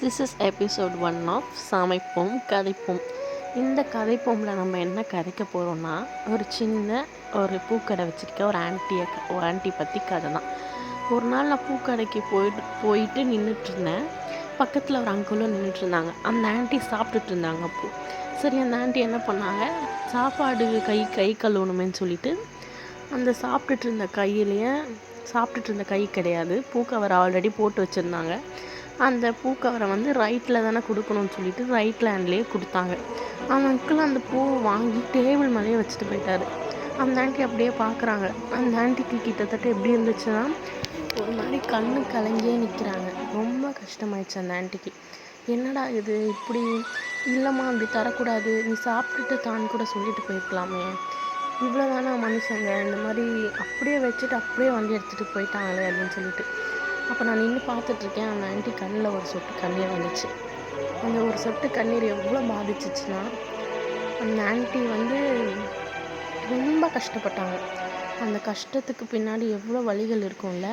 This is episode 1 of சமைப்போம் கதைப்போம். இந்த கதைப்போமில் நம்ம என்ன கதைக்க போகிறோம்னா, ஒரு பூக்கடை வச்சுருக்க ஒரு ஆண்டி பற்றி கதை தான். ஒரு நாள் நான் பூக்கடைக்கு போயிட்டு நின்றுட்டுருந்தேன். பக்கத்தில் ஒரு அங்கிளும் நின்றுட்டுருந்தாங்க. அந்த ஆண்டி சாப்பிட்டுட்டு இருந்தாங்க. அப்போது சரி, அந்த ஆண்டி என்ன பண்ணாங்க, சாப்பாடு கை கழுவணுமேன்னு சொல்லிட்டு அந்த சாப்பிட்டுட்டு இருந்த கை கிடையாது, பூக்கவர் ஆல்ரெடி போட்டு வச்சுருந்தாங்க. அந்த பூக்கவரை ரைட்டில் தானே கொடுக்கணும்னு சொல்லிட்டு ரைட் ஹேண்ட்லேயே கொடுத்தாங்க. அந்த அங்கிள் அந்த பூவை வாங்கி டேபிள் மேலேயே வச்சுட்டு போயிட்டார். அந்த ஆண்டி அப்படியே பார்க்குறாங்க. அந்த ஆண்டிக்கு கிட்டத்தட்ட எப்படி இருந்துச்சுன்னா, ஒரு மாதிரி கண்ணு கலங்கியே நிற்கிறாங்க. ரொம்ப கஷ்டமாயிடுச்சு அந்த ஆண்டிக்கு. என்னடா இது இப்படி, இல்லைம்மா அப்படி தரக்கூடாது, நீ சாப்பிட்டுட்டு தான் கூட சொல்லிட்டு போயிருக்கலாமே, இவ்வளோதானா மனுஷங்க, இந்த மாதிரி அப்படியே வச்சுட்டு அப்படியே எடுத்துகிட்டு போயிட்டாங்களே அப்படின்னு சொல்லிட்டு. அப்போ நான் நின்று பார்த்துட்ருக்கேன். அந்த ஆண்டி கண்ணில் ஒரு சொட்டு கண்ணீர் வந்துச்சு. அந்த ஒரு சொட்டு கண்ணீர் எவ்வளோ பாதிச்சிச்சுன்னா, அந்த ஆண்டி ரொம்ப கஷ்டப்பட்டாங்க. அந்த கஷ்டத்துக்கு பின்னாடி எவ்வளோ வலிகள் இருக்கும்ல.